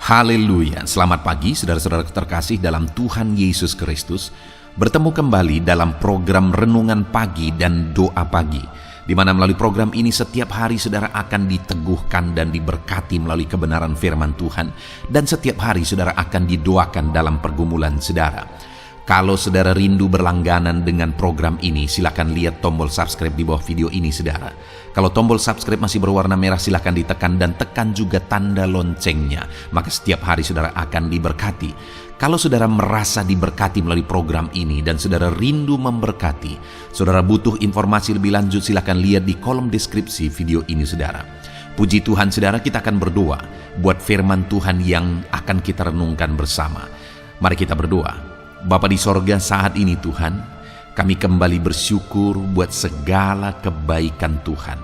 Haleluya, selamat pagi saudara-saudara terkasih dalam Tuhan Yesus Kristus. Bertemu kembali dalam program Renungan Pagi dan Doa Pagi, di mana melalui program ini setiap hari saudara akan diteguhkan dan diberkati melalui kebenaran firman Tuhan, dan setiap hari saudara akan didoakan dalam pergumulan saudara. Kalau saudara rindu berlangganan dengan program ini, silakan lihat tombol subscribe di bawah video ini saudara. Kalau tombol subscribe masih berwarna merah, silakan ditekan dan tekan juga tanda loncengnya. Maka setiap hari saudara akan diberkati. Kalau saudara merasa diberkati melalui program ini dan saudara rindu memberkati, saudara butuh informasi lebih lanjut, silakan lihat di kolom deskripsi video ini saudara. Puji Tuhan saudara, kita akan berdoa buat firman Tuhan yang akan kita renungkan bersama. Mari kita berdoa. Bapa di sorga, saat ini Tuhan, kami kembali bersyukur buat segala kebaikan Tuhan.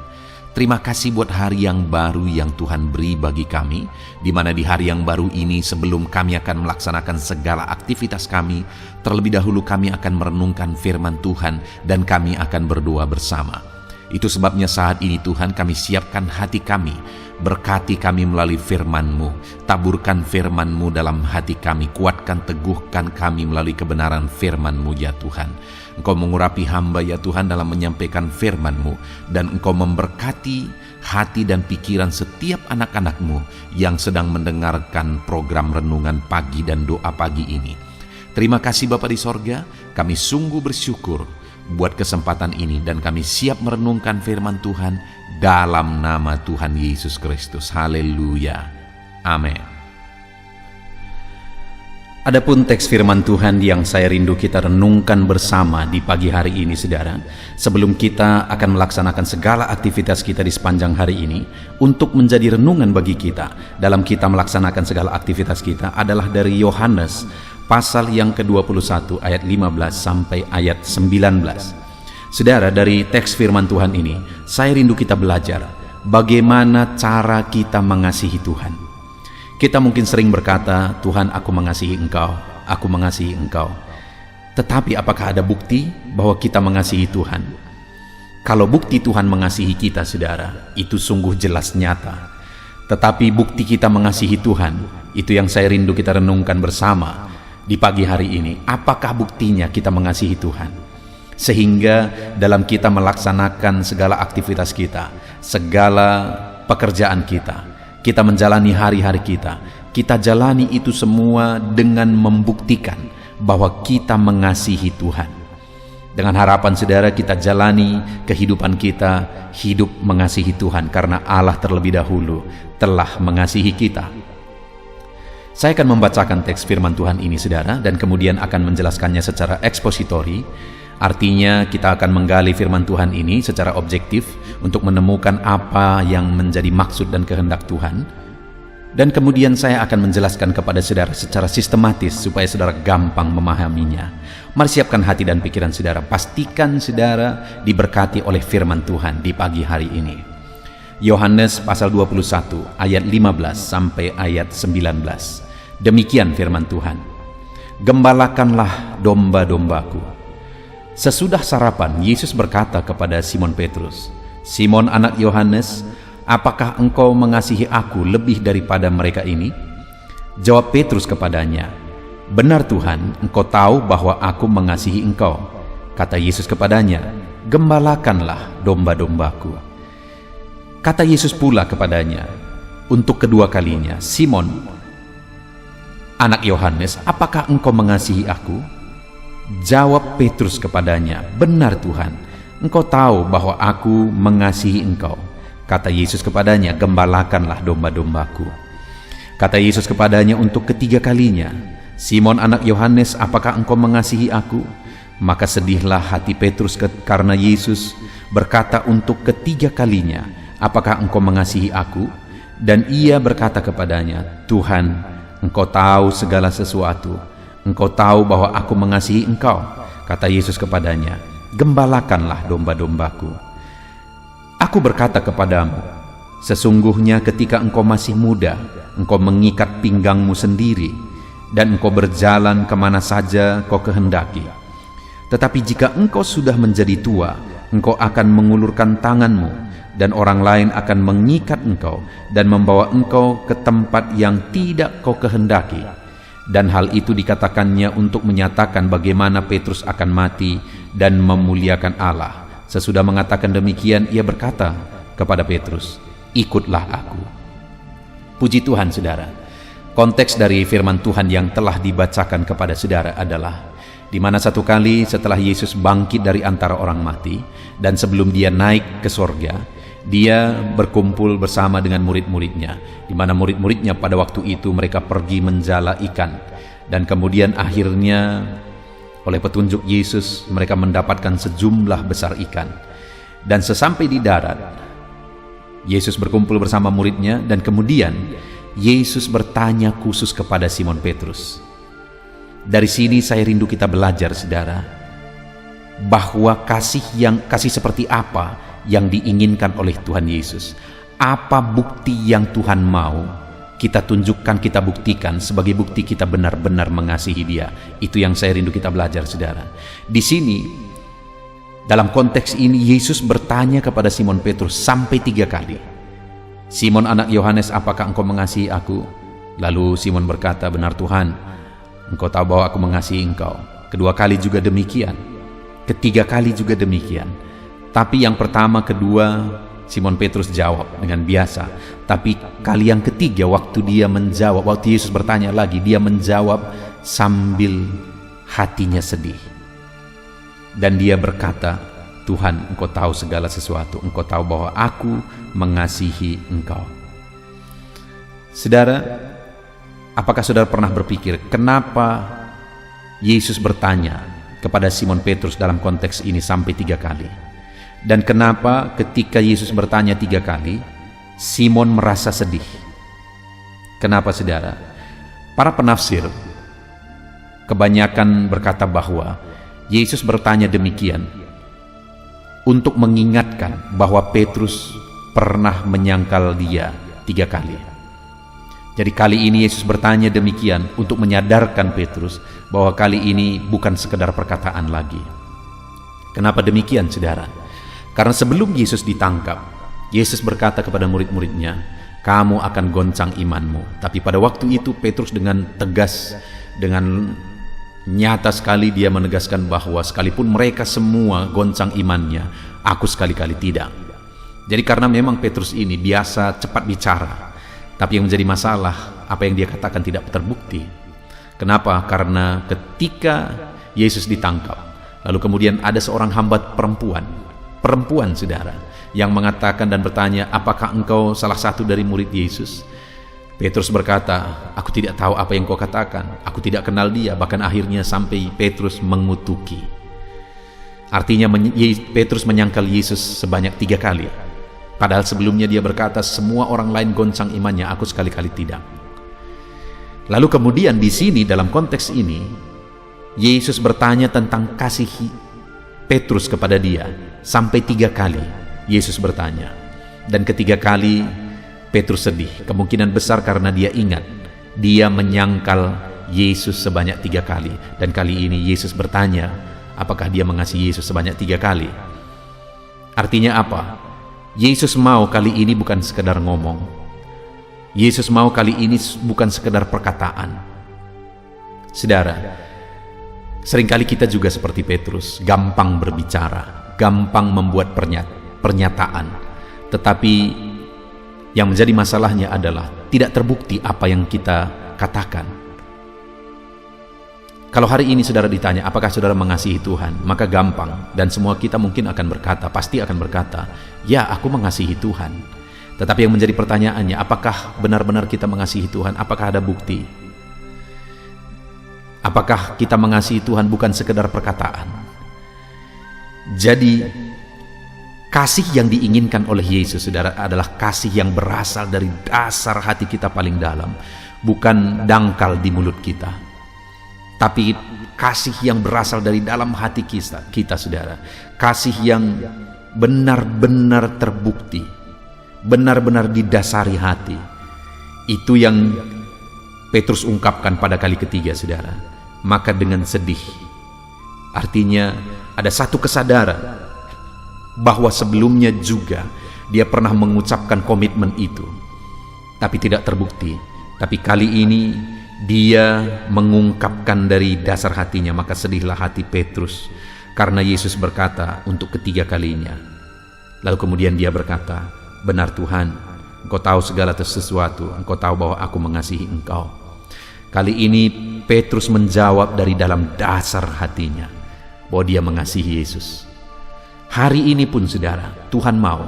Terima kasih buat hari yang baru yang Tuhan beri bagi kami, di mana di hari yang baru ini sebelum kami akan melaksanakan segala aktivitas kami, terlebih dahulu kami akan merenungkan firman Tuhan dan kami akan berdoa bersama. Itu sebabnya saat ini Tuhan kami siapkan hati kami, berkati kami melalui firman-Mu, taburkan firman-Mu dalam hati kami, kuatkan teguhkan kami melalui kebenaran firman-Mu ya Tuhan. Engkau mengurapi hamba ya Tuhan dalam menyampaikan firman-Mu, dan Engkau memberkati hati dan pikiran setiap anak-anak-Mu yang sedang mendengarkan program Renungan Pagi dan Doa Pagi ini. Terima kasih Bapa di sorga, kami sungguh bersyukur buat kesempatan ini dan kami siap merenungkan firman Tuhan dalam nama Tuhan Yesus Kristus. Haleluya. Amin. Adapun teks firman Tuhan yang saya rindu kita renungkan bersama di pagi hari ini saudara, sebelum kita akan melaksanakan segala aktivitas kita di sepanjang hari ini, untuk menjadi renungan bagi kita dalam kita melaksanakan segala aktivitas kita adalah dari Yohanes pasal yang ke-21 ayat 15 sampai ayat 19. Saudara, dari teks firman Tuhan ini, saya rindu kita belajar bagaimana cara kita mengasihi Tuhan. Kita mungkin sering berkata, Tuhan aku mengasihi Engkau, aku mengasihi Engkau. Tetapi apakah ada bukti bahwa kita mengasihi Tuhan? Kalau bukti Tuhan mengasihi kita saudara, itu sungguh jelas nyata. Tetapi bukti kita mengasihi Tuhan, itu yang saya rindu kita renungkan bersama di pagi hari ini. Apakah buktinya kita mengasihi Tuhan? Sehingga dalam kita melaksanakan segala aktivitas kita, segala pekerjaan kita, kita menjalani hari-hari kita jalani itu semua dengan membuktikan bahwa kita mengasihi Tuhan. Dengan harapan saudara kita jalani kehidupan kita, hidup mengasihi Tuhan karena Allah terlebih dahulu telah mengasihi kita. Saya akan membacakan teks firman Tuhan ini saudara, dan kemudian akan menjelaskannya secara ekspositori. Artinya kita akan menggali firman Tuhan ini secara objektif untuk menemukan apa yang menjadi maksud dan kehendak Tuhan. Dan kemudian saya akan menjelaskan kepada saudara secara sistematis supaya saudara gampang memahaminya. Mari siapkan hati dan pikiran saudara. Pastikan saudara diberkati oleh firman Tuhan di pagi hari ini. Yohanes pasal 21 ayat 15 sampai ayat 19. Demikian firman Tuhan. Gembalakanlah domba-dombaku. Sesudah sarapan, Yesus berkata kepada Simon Petrus, Simon anak Yohanes, apakah engkau mengasihi aku lebih daripada mereka ini? Jawab Petrus kepadanya, benar Tuhan, engkau tahu bahwa aku mengasihi engkau. Kata Yesus kepadanya, gembalakanlah domba-dombaku. Kata Yesus pula kepadanya, untuk kedua kalinya, Simon anak Yohanes, apakah engkau mengasihi aku? Jawab Petrus kepadanya, benar Tuhan, engkau tahu bahwa aku mengasihi engkau. Kata Yesus kepadanya, gembalakanlah domba-dombaku. Kata Yesus kepadanya untuk ketiga kalinya, Simon anak Yohanes, apakah engkau mengasihi aku? Maka sedihlah hati Petrus karena Yesus berkata untuk ketiga kalinya, apakah engkau mengasihi aku? Dan ia berkata kepadanya, Tuhan, Engkau tahu segala sesuatu. Engkau tahu bahwa aku mengasihi engkau. Kata Yesus kepadanya, gembalakanlah domba-dombaku. Aku berkata kepadamu, sesungguhnya ketika engkau masih muda, engkau mengikat pinggangmu sendiri, dan engkau berjalan kemana saja kau kehendaki. Tetapi jika engkau sudah menjadi tua, engkau akan mengulurkan tanganmu, dan orang lain akan mengikat engkau dan membawa engkau ke tempat yang tidak kau kehendaki. Dan hal itu dikatakannya untuk menyatakan bagaimana Petrus akan mati dan memuliakan Allah. Sesudah mengatakan demikian, ia berkata kepada Petrus, "Ikutlah aku." Puji Tuhan, saudara. Konteks dari firman Tuhan yang telah dibacakan kepada saudara adalah di mana satu kali setelah Yesus bangkit dari antara orang mati dan sebelum dia naik ke sorga, dia berkumpul bersama dengan murid-muridnya, di mana murid-muridnya pada waktu itu mereka pergi menjala ikan, dan kemudian akhirnya oleh petunjuk Yesus mereka mendapatkan sejumlah besar ikan. Dan sesampai di darat, Yesus berkumpul bersama muridnya, dan kemudian Yesus bertanya khusus kepada Simon Petrus. Dari sini saya rindu kita belajar, saudara, bahwa kasih seperti apa yang diinginkan oleh Tuhan Yesus. Apa bukti yang Tuhan mau kita tunjukkan, kita buktikan sebagai bukti kita benar-benar mengasihi Dia. Itu yang saya rindu kita belajar, saudara. Di sini, dalam konteks ini, Yesus bertanya kepada Simon Petrus sampai 3 kali. "Simon anak Yohanes, apakah engkau mengasihi aku?" Lalu Simon berkata, "Benar Tuhan, engkau tahu bahwa aku mengasihi engkau." Kedua kali juga demikian. Ketiga kali juga demikian. Tapi yang pertama, kedua, Simon Petrus jawab dengan biasa. Tapi kali yang ketiga, waktu Yesus bertanya lagi, dia menjawab sambil hatinya sedih. Dan dia berkata, "Tuhan, engkau tahu segala sesuatu. Engkau tahu bahwa aku mengasihi engkau." Saudara, apakah saudara pernah berpikir kenapa Yesus bertanya kepada Simon Petrus dalam konteks ini sampai 3 kali? Dan kenapa ketika Yesus bertanya 3 kali, Simon merasa sedih? Kenapa, saudara? Para penafsir kebanyakan berkata bahwa Yesus bertanya demikian untuk mengingatkan bahwa Petrus pernah menyangkal dia 3 kali. Jadi kali ini Yesus bertanya demikian untuk menyadarkan Petrus bahwa kali ini bukan sekedar perkataan lagi. Kenapa demikian, saudara? Karena sebelum Yesus ditangkap, Yesus berkata kepada murid-muridnya, "Kamu akan goncang imanmu." Tapi pada waktu itu Petrus dengan tegas, dengan nyata sekali dia menegaskan bahwa sekalipun mereka semua goncang imannya, aku sekali-kali tidak. Jadi karena memang Petrus ini biasa cepat bicara, tapi yang menjadi masalah apa yang dia katakan tidak terbukti. Kenapa? Karena ketika Yesus ditangkap, lalu kemudian ada seorang hamba perempuan, saudara, yang mengatakan dan bertanya, "Apakah engkau salah satu dari murid Yesus?" Petrus berkata, "Aku tidak tahu apa yang kau katakan. Aku tidak kenal dia." Bahkan akhirnya sampai Petrus mengutuki. Artinya Petrus menyangkal Yesus sebanyak 3 kali. Padahal sebelumnya dia berkata, "Semua orang lain goncang imannya, aku sekali-kali tidak." Lalu kemudian di sini dalam konteks ini, Yesus bertanya tentang kasih Petrus kepada dia. Sampai 3 kali Yesus bertanya. Dan ketiga kali Petrus sedih. Kemungkinan besar karena dia ingat dia menyangkal Yesus sebanyak 3 kali. Dan kali ini Yesus bertanya, apakah dia mengasihi Yesus sebanyak 3 kali? Artinya apa? Yesus mau kali ini bukan sekedar ngomong. Yesus mau kali ini bukan sekedar perkataan. Saudara, seringkali kita juga seperti Petrus, gampang berbicara, gampang membuat pernyataan. Tetapi yang menjadi masalahnya adalah tidak terbukti apa yang kita katakan. Kalau hari ini saudara ditanya, apakah saudara mengasihi Tuhan? Maka gampang, dan semua kita mungkin akan berkata, pasti akan berkata, ya, aku mengasihi Tuhan. Tetapi yang menjadi pertanyaannya, apakah benar-benar kita mengasihi Tuhan? Apakah ada bukti? Apakah kita mengasihi Tuhan bukan sekedar perkataan? Jadi, kasih yang diinginkan oleh Yesus, saudara, adalah kasih yang berasal dari dasar hati kita paling dalam, bukan dangkal di mulut kita, tapi kasih yang berasal dari dalam hati kita, saudara. Kasih yang benar-benar terbukti, benar-benar didasari hati. Itu yang Petrus ungkapkan pada kali ketiga, saudara. Maka dengan sedih, artinya ada satu kesadaran bahwa sebelumnya juga dia pernah mengucapkan komitmen itu, tapi tidak terbukti. Tapi kali ini dia mengungkapkan dari dasar hatinya, maka sedihlah hati Petrus karena Yesus berkata untuk ketiga kalinya. Lalu kemudian dia berkata, "Benar Tuhan, Engkau tahu segala sesuatu, Engkau tahu bahwa aku mengasihi Engkau." Kali ini Petrus menjawab dari dalam dasar hatinya bahwa dia mengasihi Yesus. Hari ini pun saudara, Tuhan mau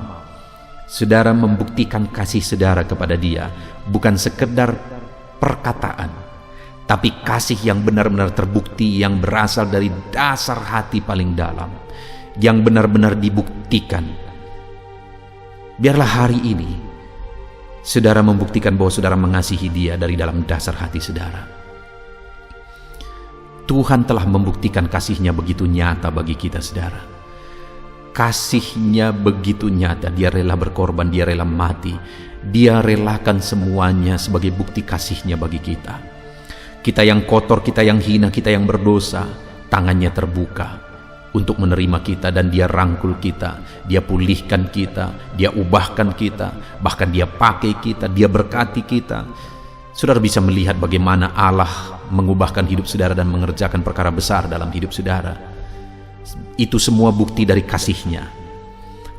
saudara membuktikan kasih saudara kepada dia, bukan sekedar perkataan, tapi kasih yang benar-benar terbukti, yang berasal dari dasar hati paling dalam, yang benar-benar dibuktikan. Biarlah hari ini saudara membuktikan bahwa saudara mengasihi dia dari dalam dasar hati saudara. Tuhan telah membuktikan kasih-Nya begitu nyata bagi kita saudara. Kasih-Nya begitu nyata, dia rela berkorban, dia rela mati, dia relakan semuanya sebagai bukti kasih-Nya bagi kita. Kita yang kotor, kita yang hina, kita yang berdosa, tangannya terbuka untuk menerima kita, dan dia rangkul kita, dia pulihkan kita, dia ubahkan kita, bahkan dia pakai kita, dia berkati kita. Saudara bisa melihat bagaimana Allah mengubahkan hidup saudara dan mengerjakan perkara besar dalam hidup saudara. Itu semua bukti dari kasih-Nya.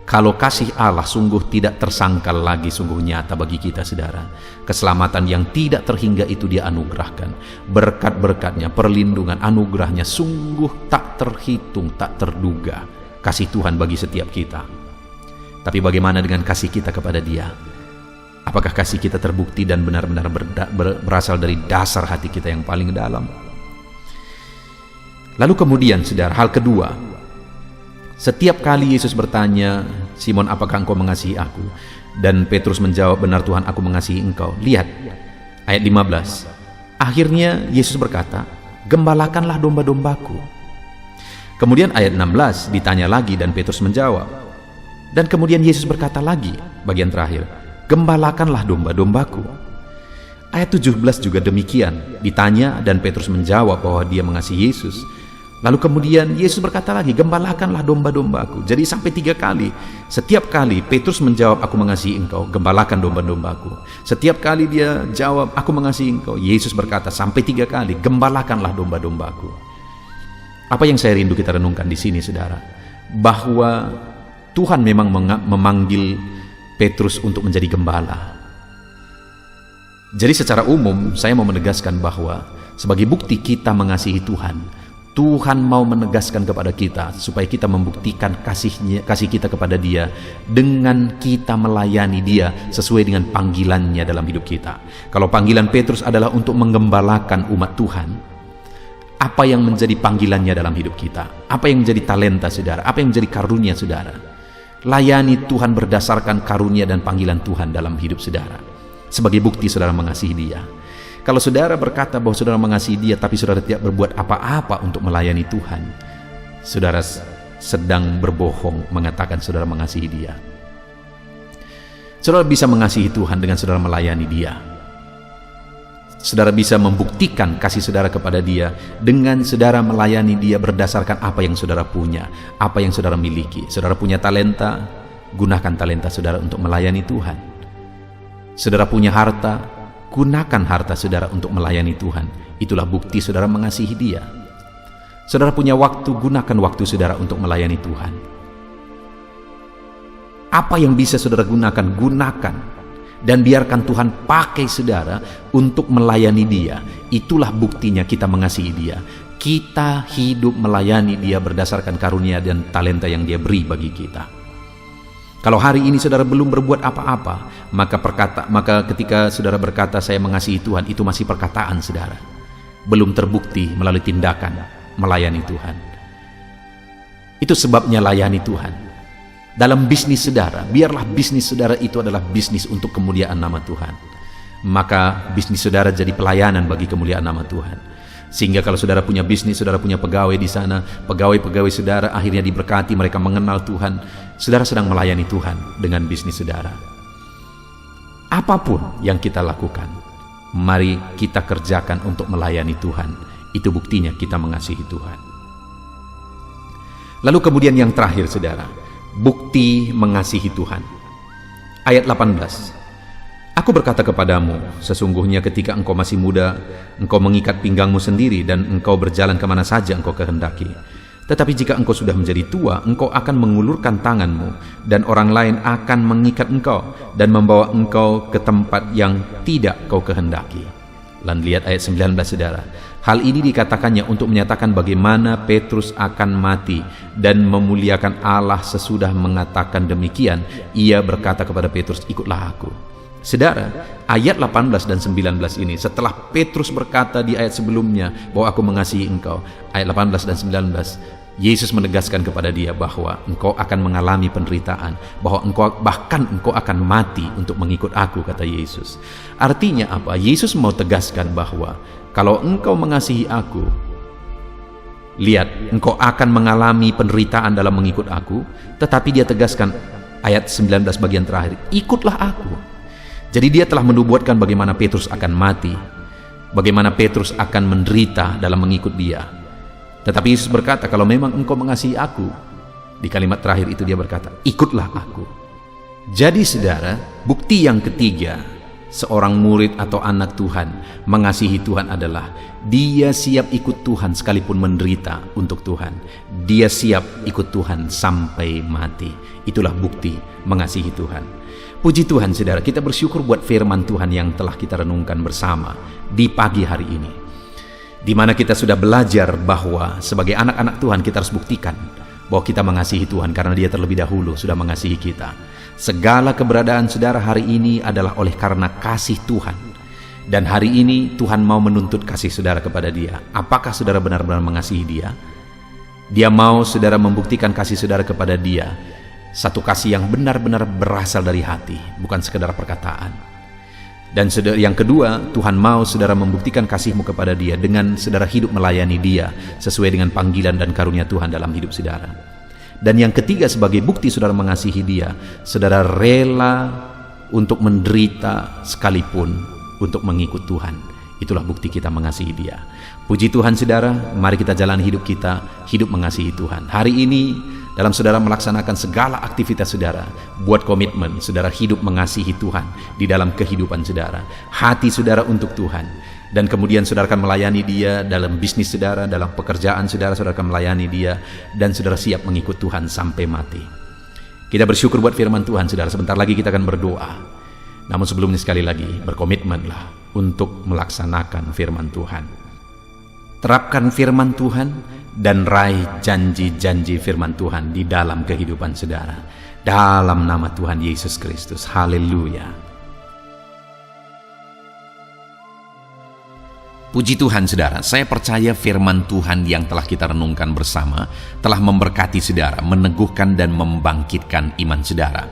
Kalau kasih Allah sungguh tidak tersangkal lagi, sungguh nyata bagi kita saudara. Keselamatan yang tidak terhingga itu dia anugerahkan. Berkat-berkatnya, perlindungan, anugerahnya sungguh tak terhitung, tak terduga. Kasih Tuhan bagi setiap kita. Tapi bagaimana dengan kasih kita kepada dia? Apakah kasih kita terbukti dan benar-benar berasal dari dasar hati kita yang paling dalam? Lalu kemudian saudara, hal kedua, setiap kali Yesus bertanya, "Simon, apakah engkau mengasihi aku?" Dan Petrus menjawab, "Benar Tuhan, aku mengasihi engkau." Lihat ayat 15. Akhirnya Yesus berkata, "Gembalakanlah domba-dombaku." Kemudian ayat 16 ditanya lagi dan Petrus menjawab. Dan kemudian Yesus berkata lagi, bagian terakhir, "Gembalakanlah domba-dombaku." Ayat 17 juga demikian, ditanya dan Petrus menjawab bahwa dia mengasihi Yesus. Lalu kemudian Yesus berkata lagi, "Gembalakanlah domba-dombaku." Jadi sampai 3 kali. Setiap kali Petrus menjawab, "Aku mengasihi engkau," "Gembalakan domba-dombaku." Setiap kali dia jawab, "Aku mengasihi engkau," Yesus berkata sampai 3 kali, "Gembalakanlah domba-dombaku." Apa yang saya rindu kita renungkan di sini saudara, bahwa Tuhan memang memanggil Petrus untuk menjadi gembala. Jadi secara umum saya mau menegaskan bahwa sebagai bukti kita mengasihi Tuhan, Tuhan mau menegaskan kepada kita supaya kita membuktikan kasih kita kepada Dia dengan kita melayani Dia sesuai dengan panggilannya dalam hidup kita. Kalau panggilan Petrus adalah untuk menggembalakan umat Tuhan, apa yang menjadi panggilannya dalam hidup kita? Apa yang menjadi talenta saudara? Apa yang menjadi karunia saudara? Layani Tuhan berdasarkan karunia dan panggilan Tuhan dalam hidup saudara, sebagai bukti saudara mengasihi Dia. Kalau saudara berkata bahwa saudara mengasihi Dia tapi saudara tidak berbuat apa-apa untuk melayani Tuhan, saudara sedang berbohong mengatakan saudara mengasihi Dia. Saudara bisa mengasihi Tuhan dengan saudara melayani Dia. Saudara bisa membuktikan kasih saudara kepada Dia dengan saudara melayani Dia berdasarkan apa yang saudara punya, apa yang saudara miliki. Saudara punya talenta, gunakan talenta saudara untuk melayani Tuhan. Saudara punya harta, gunakan harta saudara untuk melayani Tuhan. Itulah bukti saudara mengasihi Dia. Saudara punya waktu, gunakan waktu saudara untuk melayani Tuhan. Apa yang bisa saudara gunakan, gunakan. Dan biarkan Tuhan pakai saudara untuk melayani Dia. Itulah buktinya kita mengasihi Dia. Kita hidup melayani Dia berdasarkan karunia dan talenta yang Dia beri bagi kita. Kalau hari ini saudara belum berbuat apa-apa, maka ketika saudara berkata saya mengasihi Tuhan, itu masih perkataan saudara, belum terbukti melalui tindakan melayani Tuhan. Itu sebabnya layani Tuhan. Dalam bisnis saudara, biarlah bisnis saudara itu adalah bisnis untuk kemuliaan nama Tuhan. Maka bisnis saudara jadi pelayanan bagi kemuliaan nama Tuhan. Sehingga kalau saudara punya bisnis, saudara punya pegawai di sana, pegawai-pegawai saudara akhirnya diberkati, mereka mengenal Tuhan. Saudara sedang melayani Tuhan dengan bisnis saudara. Apapun yang kita lakukan, mari kita kerjakan untuk melayani Tuhan. Itu buktinya kita mengasihi Tuhan. Lalu kemudian yang terakhir saudara, Bukti mengasihi Tuhan. Ayat 18. Aku berkata kepadamu, sesungguhnya ketika engkau masih muda, engkau mengikat pinggangmu sendiri dan engkau berjalan kemana saja engkau kehendaki. Tetapi jika engkau sudah menjadi tua, engkau akan mengulurkan tanganmu, dan orang lain akan mengikat engkau dan membawa engkau ke tempat yang tidak kau kehendaki. Dan lihat ayat 19, saudara. Hal ini dikatakannya untuk menyatakan bagaimana Petrus akan mati dan memuliakan Allah. Sesudah mengatakan demikian, ia berkata kepada Petrus, ikutlah aku. Saudara, ayat 18 dan 19 ini, setelah Petrus berkata di ayat sebelumnya bahwa aku mengasihi engkau, ayat 18 dan 19, Yesus menegaskan kepada dia bahwa engkau akan mengalami penderitaan, bahwa bahkan engkau akan mati untuk mengikut aku, kata Yesus. Artinya apa? Yesus mau tegaskan bahwa kalau engkau mengasihi aku, lihat, engkau akan mengalami penderitaan dalam mengikut aku. Tetapi dia tegaskan ayat 19 bagian terakhir, ikutlah aku. Jadi dia telah menubuatkan bagaimana Petrus akan mati, bagaimana Petrus akan menderita dalam mengikut dia. Tetapi Yesus berkata, kalau memang engkau mengasihi aku, di kalimat terakhir itu dia berkata, ikutlah aku. Jadi saudara, bukti yang ketiga seorang murid atau anak Tuhan mengasihi Tuhan adalah dia siap ikut Tuhan sekalipun menderita untuk Tuhan. Dia siap ikut Tuhan sampai mati. Itulah bukti mengasihi Tuhan. Puji Tuhan saudara, kita bersyukur buat firman Tuhan yang telah kita renungkan bersama di pagi hari ini, di mana kita sudah belajar bahwa sebagai anak-anak Tuhan kita harus buktikan bahwa kita mengasihi Tuhan karena Dia terlebih dahulu sudah mengasihi kita. Segala keberadaan saudara hari ini adalah oleh karena kasih Tuhan. Dan hari ini Tuhan mau menuntut kasih saudara kepada Dia. Apakah saudara benar-benar mengasihi Dia? Dia mau saudara membuktikan kasih saudara kepada Dia. Satu kasih yang benar-benar berasal dari hati, bukan sekedar perkataan. Dan yang kedua, Tuhan mau saudara membuktikan kasihmu kepada Dia dengan saudara hidup melayani Dia sesuai dengan panggilan dan karunia Tuhan dalam hidup saudara. Dan yang ketiga, sebagai bukti saudara mengasihi Dia, saudara rela untuk menderita sekalipun untuk mengikut Tuhan. Itulah bukti kita mengasihi Dia. Puji Tuhan saudara, mari kita jalani hidup kita, hidup mengasihi Tuhan. Hari ini dalam saudara melaksanakan segala aktivitas saudara, buat komitmen saudara hidup mengasihi Tuhan di dalam kehidupan saudara. Hati saudara untuk Tuhan. Dan kemudian saudara akan melayani Dia dalam bisnis saudara, dalam pekerjaan saudara, saudara akan melayani Dia. Dan saudara siap mengikut Tuhan sampai mati. Kita bersyukur buat firman Tuhan saudara. Sebentar lagi kita akan berdoa. Namun sebelumnya sekali lagi, berkomitmenlah untuk melaksanakan firman Tuhan. Terapkan firman Tuhan dan raih janji-janji firman Tuhan di dalam kehidupan saudara. Dalam nama Tuhan Yesus Kristus. Haleluya. Puji Tuhan saudara, saya percaya firman Tuhan yang telah kita renungkan bersama telah memberkati saudara, meneguhkan dan membangkitkan iman saudara.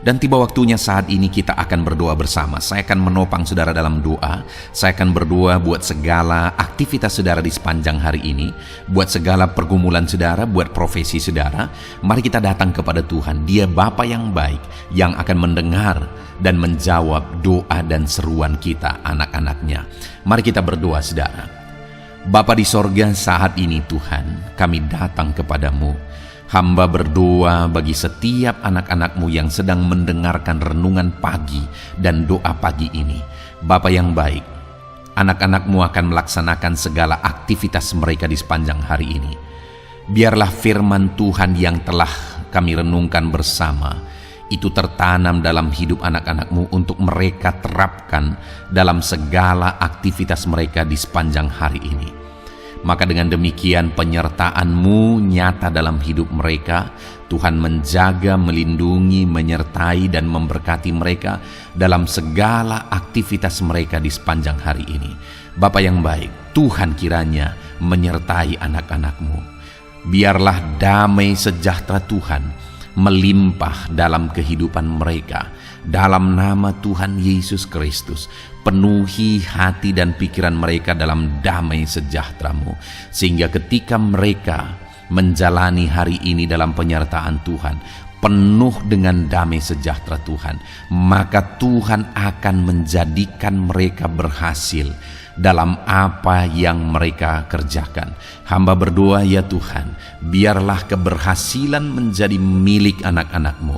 Dan tiba waktunya saat ini kita akan berdoa bersama. Saya akan menopang saudara dalam doa. Saya akan berdoa buat segala aktivitas saudara di sepanjang hari ini, buat segala pergumulan saudara, buat profesi saudara. Mari kita datang kepada Tuhan. Dia Bapa yang baik, yang akan mendengar dan menjawab doa dan seruan kita, anak-anaknya. Mari kita berdoa saudara. Bapa di sorga, saat ini Tuhan, kami datang kepadamu. Hamba berdoa bagi setiap anak-anak-Mu yang sedang mendengarkan renungan pagi dan doa pagi ini. Bapa yang baik, anak-anak-Mu akan melaksanakan segala aktivitas mereka di sepanjang hari ini. Biarlah firman Tuhan yang telah kami renungkan bersama itu tertanam dalam hidup anak-anak-Mu untuk mereka terapkan dalam segala aktivitas mereka di sepanjang hari ini. Maka dengan demikian penyertaan-Mu nyata dalam hidup mereka. Tuhan menjaga, melindungi, menyertai dan memberkati mereka dalam segala aktivitas mereka di sepanjang hari ini. Bapa yang baik, Tuhan kiranya menyertai anak-anak-Mu. Biarlah damai sejahtera Tuhan melimpah dalam kehidupan mereka. Dalam nama Tuhan Yesus Kristus, penuhi hati dan pikiran mereka dalam damai sejahtera-Mu, sehingga ketika mereka menjalani hari ini dalam penyertaan Tuhan, penuh dengan damai sejahtera Tuhan, maka Tuhan akan menjadikan mereka berhasil dalam apa yang mereka kerjakan. Hamba berdoa ya Tuhan, biarlah keberhasilan menjadi milik anak-anak-Mu.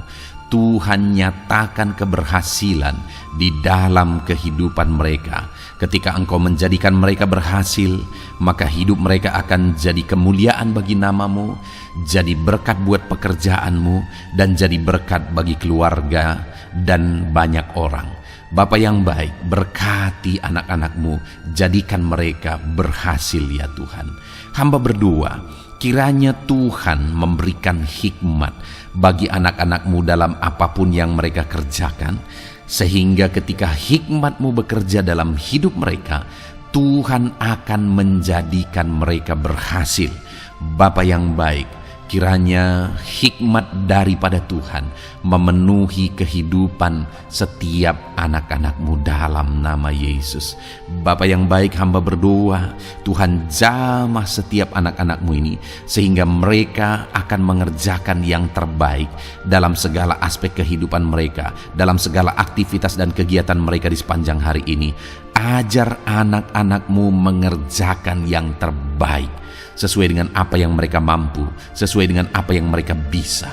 Tuhan nyatakan keberhasilan di dalam kehidupan mereka. Ketika Engkau menjadikan mereka berhasil, maka hidup mereka akan jadi kemuliaan bagi nama-Mu, jadi berkat buat pekerjaan-Mu, dan jadi berkat bagi keluarga dan banyak orang. Bapa yang baik, berkati anak-anak-Mu, jadikan mereka berhasil ya Tuhan. Hamba berdoa, kiranya Tuhan memberikan hikmat bagi anak-anak-Mu dalam apapun yang mereka kerjakan, sehingga ketika hikmat-Mu bekerja dalam hidup mereka, Tuhan akan menjadikan mereka berhasil. Bapa yang baik, kiranya hikmat daripada Tuhan memenuhi kehidupan setiap anak-anak-Mu dalam nama Yesus. Bapa yang baik, hamba berdoa, Tuhan jamah setiap anak-anak-Mu ini, sehingga mereka akan mengerjakan yang terbaik dalam segala aspek kehidupan mereka, dalam segala aktivitas dan kegiatan mereka di sepanjang hari ini. Ajar anak-anak-Mu mengerjakan yang terbaik, sesuai dengan apa yang mereka mampu, sesuai dengan apa yang mereka bisa.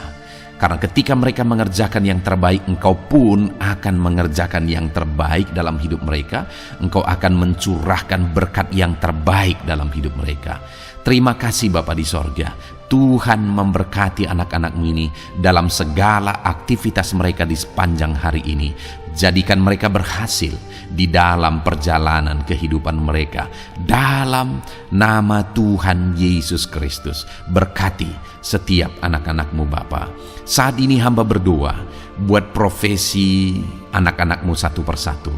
Karena ketika mereka mengerjakan yang terbaik, Engkau pun akan mengerjakan yang terbaik dalam hidup mereka. Engkau akan mencurahkan berkat yang terbaik dalam hidup mereka. Terima kasih Bapa di sorga. Tuhan memberkati anak-anak-Mu ini dalam segala aktivitas mereka di sepanjang hari ini. Jadikan mereka berhasil di dalam perjalanan kehidupan mereka. Dalam nama Tuhan Yesus Kristus, berkati setiap anak-anak-Mu Bapa. Saat ini hamba berdoa buat profesi anak-anak-Mu satu persatu.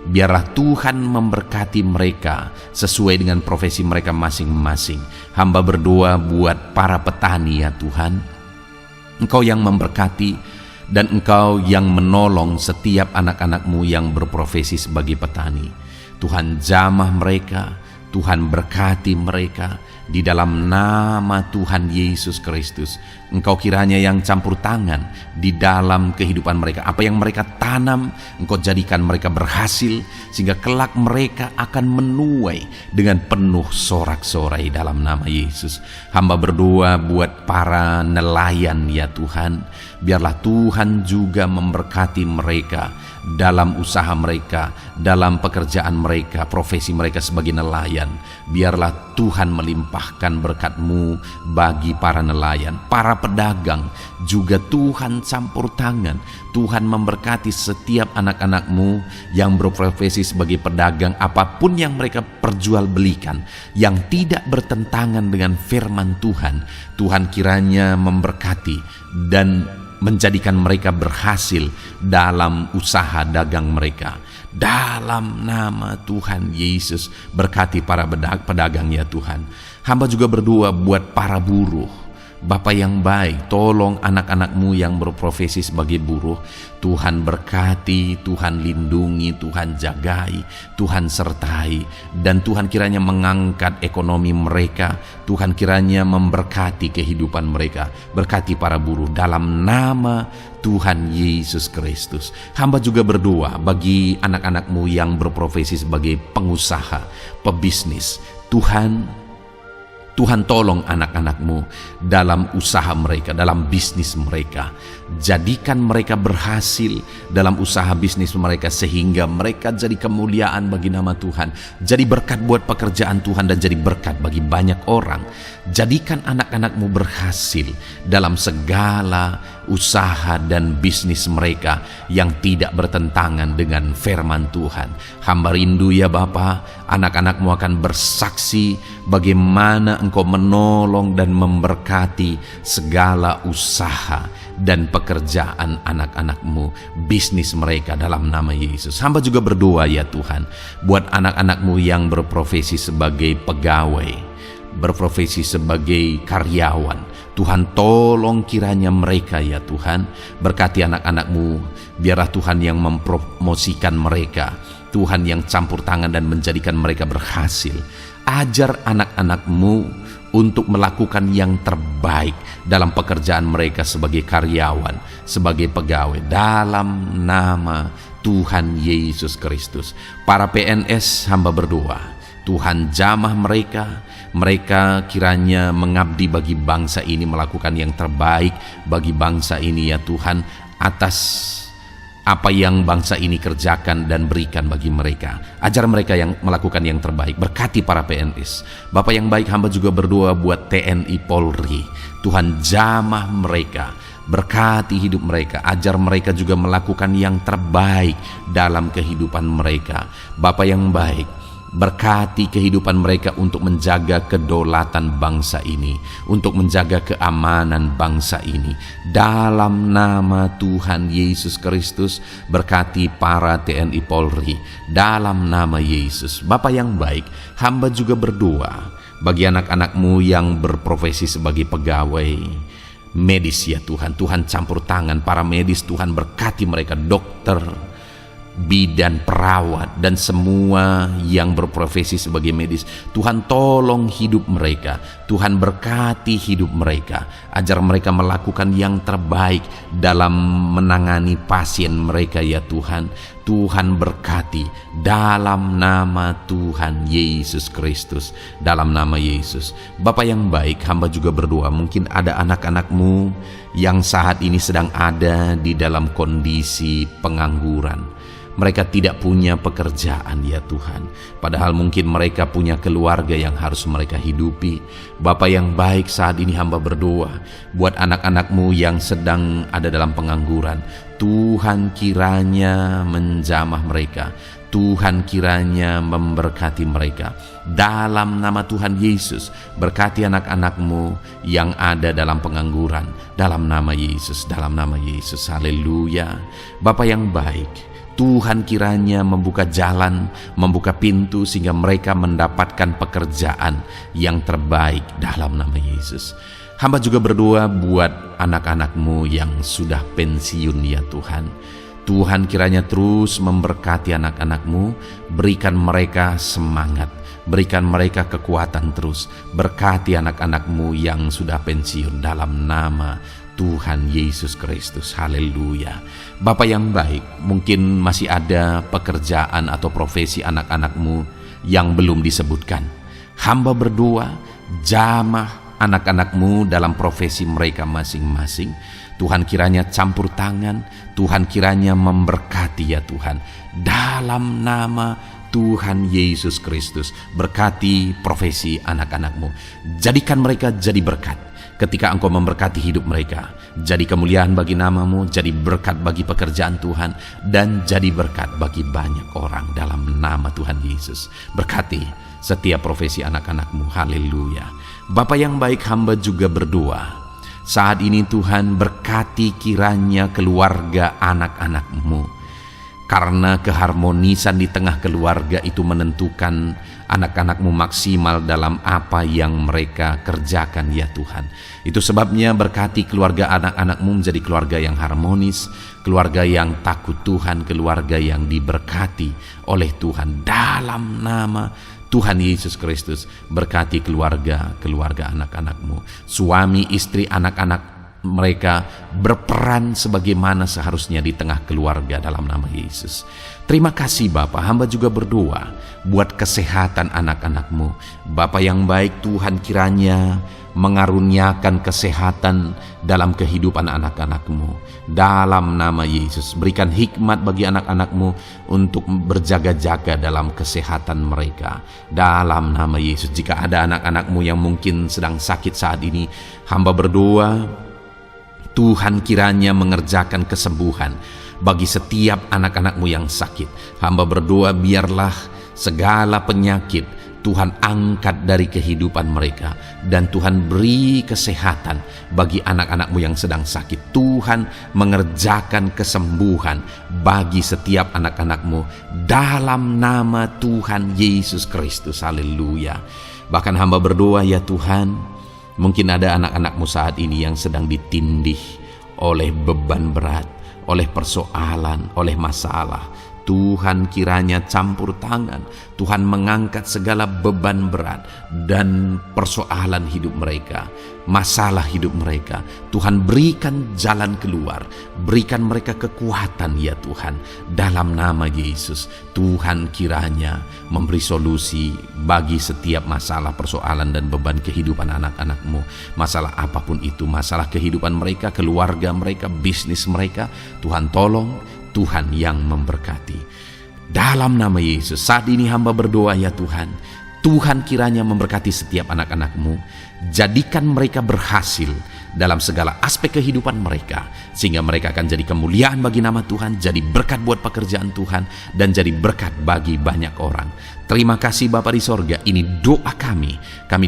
Biarlah Tuhan memberkati mereka sesuai dengan profesi mereka masing-masing. Hamba berdoa buat para petani ya Tuhan. Engkau yang memberkati dan Engkau yang menolong setiap anak-anak-Mu yang berprofesi sebagai petani. Tuhan jamah mereka, Tuhan berkati mereka di dalam nama Tuhan Yesus Kristus. Engkau kiranya yang campur tangan di dalam kehidupan mereka. Apa yang mereka tanam, Engkau jadikan mereka berhasil, sehingga kelak mereka akan menuai dengan penuh sorak-sorai dalam nama Yesus. Hamba berdoa buat para nelayan ya Tuhan. Biarlah Tuhan juga memberkati mereka dalam usaha mereka, dalam pekerjaan mereka, profesi mereka sebagai nelayan. Biarlah Tuhan melimpahkan berkat-Mu bagi para nelayan, para pedagang juga Tuhan campur tangan. Tuhan memberkati setiap anak-anak-Mu yang berprofesi sebagai pedagang, apapun yang mereka perjualbelikan yang tidak bertentangan dengan firman Tuhan. Tuhan kiranya memberkati dan menjadikan mereka berhasil dalam usaha dagang mereka. Dalam nama Tuhan Yesus, berkati para pedagang ya Tuhan. Hamba juga berdoa buat para buruh. Bapa yang baik, tolong anak-anak-Mu yang berprofesi sebagai buruh. Tuhan berkati, Tuhan lindungi, Tuhan jagai, Tuhan sertai. Dan Tuhan kiranya mengangkat ekonomi mereka. Tuhan kiranya memberkati kehidupan mereka. Berkati para buruh dalam nama Tuhan Yesus Kristus. Hamba juga berdoa bagi anak-anak-Mu yang berprofesi sebagai pengusaha, pebisnis. Tuhan tolong anak-anak-Mu dalam usaha mereka, dalam bisnis mereka. Jadikan mereka berhasil dalam usaha bisnis mereka, sehingga mereka jadi kemuliaan bagi nama Tuhan. Jadi berkat buat pekerjaan Tuhan dan jadi berkat bagi banyak orang. Jadikan anak-anak-Mu berhasil dalam segala usaha dan bisnis mereka yang tidak bertentangan dengan firman Tuhan. Hamba rindu ya Bapa, anak-anak-Mu akan bersaksi bagaimana Engkau menolong dan memberkati segala usaha dan pekerjaan anak-anak-Mu, bisnis mereka dalam nama Yesus. Hamba juga berdoa ya Tuhan buat anak-anak-Mu yang berprofesi sebagai pegawai, berprofesi sebagai karyawan. Tuhan tolong kiranya mereka ya Tuhan, berkati anak-anak-Mu. Biarlah Tuhan yang mempromosikan mereka, Tuhan yang campur tangan dan menjadikan mereka berhasil. Ajar anak-anak-Mu untuk melakukan yang terbaik dalam pekerjaan mereka sebagai karyawan, sebagai pegawai. Dalam nama Tuhan Yesus Kristus. Para PNS hamba berdoa, Tuhan jamah mereka kiranya mengabdi bagi bangsa ini, melakukan yang terbaik bagi bangsa ini ya Tuhan, atas apa yang bangsa ini kerjakan dan berikan bagi mereka. Ajar mereka yang melakukan yang terbaik. Berkati para PNS. Bapak yang baik, hamba juga berdoa buat TNI Polri. Tuhan jamah mereka, berkati hidup mereka, ajar mereka juga melakukan yang terbaik dalam kehidupan mereka. Bapak yang baik, berkati kehidupan mereka untuk menjaga kedaulatan bangsa ini, untuk menjaga keamanan bangsa ini. Dalam nama Tuhan Yesus Kristus, berkati para TNI Polri. Dalam nama Yesus. Bapa yang baik, hamba juga berdoa bagi anak-anak-Mu yang berprofesi sebagai pegawai medis ya Tuhan. Tuhan campur tangan para medis, Tuhan berkati mereka, dokter, bidan, perawat, dan semua yang berprofesi sebagai medis. Tuhan tolong hidup mereka, Tuhan berkati hidup mereka, ajar mereka melakukan yang terbaik dalam menangani pasien mereka ya Tuhan. Tuhan berkati dalam nama Tuhan Yesus Kristus, dalam nama Yesus. Bapa yang baik, hamba juga berdoa, mungkin ada anak-anak-Mu yang saat ini sedang ada di dalam kondisi pengangguran. Mereka tidak punya pekerjaan ya Tuhan, padahal mungkin mereka punya keluarga yang harus mereka hidupi. Bapa yang baik, saat ini hamba berdoa buat anak-anak-Mu yang sedang ada dalam pengangguran. Tuhan kiranya menjamah mereka, Tuhan kiranya memberkati mereka. Dalam nama Tuhan Yesus, berkati anak-anak-Mu yang ada dalam pengangguran. Dalam nama Yesus, dalam nama Yesus, haleluya. Bapa yang baik, Tuhan kiranya membuka jalan, membuka pintu sehingga mereka mendapatkan pekerjaan yang terbaik dalam nama Yesus. Hamba juga berdoa buat anak-anak-Mu yang sudah pensiun ya Tuhan. Tuhan kiranya terus memberkati anak-anak-Mu, berikan mereka semangat, berikan mereka kekuatan terus. Berkati anak-anak-Mu yang sudah pensiun dalam nama Tuhan Yesus Kristus, haleluya. Bapa yang baik, mungkin masih ada pekerjaan atau profesi anak-anak-Mu yang belum disebutkan. Hamba berdoa, jamah anak-anak-Mu dalam profesi mereka masing-masing. Tuhan kiranya campur tangan, Tuhan kiranya memberkati ya Tuhan. Dalam nama Tuhan Yesus Kristus, berkati profesi anak-anak-Mu. Jadikan mereka jadi berkat ketika Engkau memberkati hidup mereka. Jadi kemuliaan bagi nama-Mu, jadi berkat bagi pekerjaan Tuhan, dan jadi berkat bagi banyak orang dalam nama Tuhan Yesus. Berkati setiap profesi anak-anak-Mu, haleluya. Bapa yang baik, hamba juga berdoa saat ini Tuhan, berkati kiranya keluarga anak-anak-Mu. Karena keharmonisan di tengah keluarga itu menentukan anak-anak-Mu maksimal dalam apa yang mereka kerjakan ya Tuhan. Itu sebabnya berkati keluarga anak-anak-Mu menjadi keluarga yang harmonis, keluarga yang takut Tuhan, keluarga yang diberkati oleh Tuhan. Dalam nama Tuhan Yesus Kristus, berkati keluarga anak-anak-Mu. Suami, istri, anak-anak mereka berperan sebagaimana seharusnya di tengah keluarga dalam nama Yesus. Terima kasih Bapa, hamba juga berdoa buat kesehatan anak-anak-Mu. Bapa yang baik, Tuhan kiranya mengaruniakan kesehatan dalam kehidupan anak-anak-Mu. Dalam nama Yesus, berikan hikmat bagi anak-anak-Mu untuk berjaga-jaga dalam kesehatan mereka. Dalam nama Yesus, jika ada anak-anak-Mu yang mungkin sedang sakit saat ini, hamba berdoa Tuhan kiranya mengerjakan kesembuhan bagi setiap anak-anak-Mu yang sakit. Hamba berdoa biarlah segala penyakit Tuhan angkat dari kehidupan mereka, dan Tuhan beri kesehatan bagi anak-anak-Mu yang sedang sakit. Tuhan mengerjakan kesembuhan bagi setiap anak-anak-Mu dalam nama Tuhan Yesus Kristus, haleluya. Bahkan hamba berdoa ya Tuhan, mungkin ada anak-anak-Mu saat ini yang sedang ditindih oleh beban berat, oleh persoalan, oleh masalah. Tuhan kiranya campur tangan, Tuhan mengangkat segala beban berat dan persoalan hidup mereka, masalah hidup mereka. Tuhan berikan jalan keluar, berikan mereka kekuatan ya Tuhan. Dalam nama Yesus, Tuhan kiranya memberi solusi bagi setiap masalah, persoalan dan beban kehidupan anak-anak-Mu. Masalah apapun itu, masalah kehidupan mereka, keluarga mereka, bisnis mereka, Tuhan tolong, Tuhan yang memberkati. Dalam nama Yesus, saat ini hamba berdoa ya Tuhan, Tuhan kiranya memberkati setiap anak-anak-Mu, jadikan mereka berhasil dalam segala aspek kehidupan mereka, sehingga mereka akan jadi kemuliaan bagi nama Tuhan, jadi berkat buat pekerjaan Tuhan, dan jadi berkat bagi banyak orang. Terima kasih Bapa di sorga, ini doa kami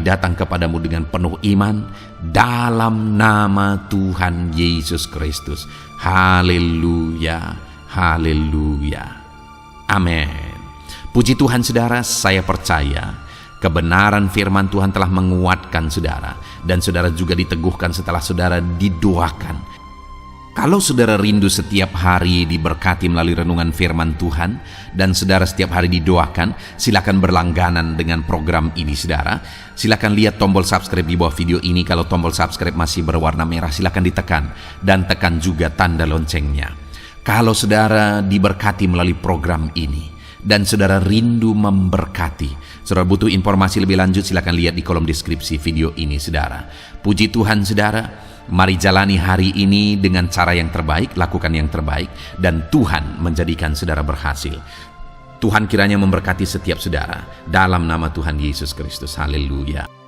datang kepadamu dengan penuh iman, dalam nama Tuhan Yesus Kristus. Haleluya. Haleluya. Amin. Puji Tuhan saudara, saya percaya kebenaran firman Tuhan telah menguatkan saudara, dan saudara juga diteguhkan setelah saudara didoakan. Kalau saudara rindu setiap hari diberkati melalui renungan firman Tuhan, dan saudara setiap hari didoakan, silakan berlangganan dengan program ini saudara. Silakan lihat tombol subscribe di bawah video ini. Kalau tombol subscribe masih berwarna merah, silakan ditekan, dan tekan juga tanda loncengnya. Kalau saudara diberkati melalui program ini dan saudara rindu memberkati, saudara butuh informasi lebih lanjut, silakan lihat di kolom deskripsi video ini saudara. Puji Tuhan saudara, mari jalani hari ini dengan cara yang terbaik, lakukan yang terbaik, dan Tuhan menjadikan saudara berhasil. Tuhan kiranya memberkati setiap saudara dalam nama Tuhan Yesus Kristus. Haleluya.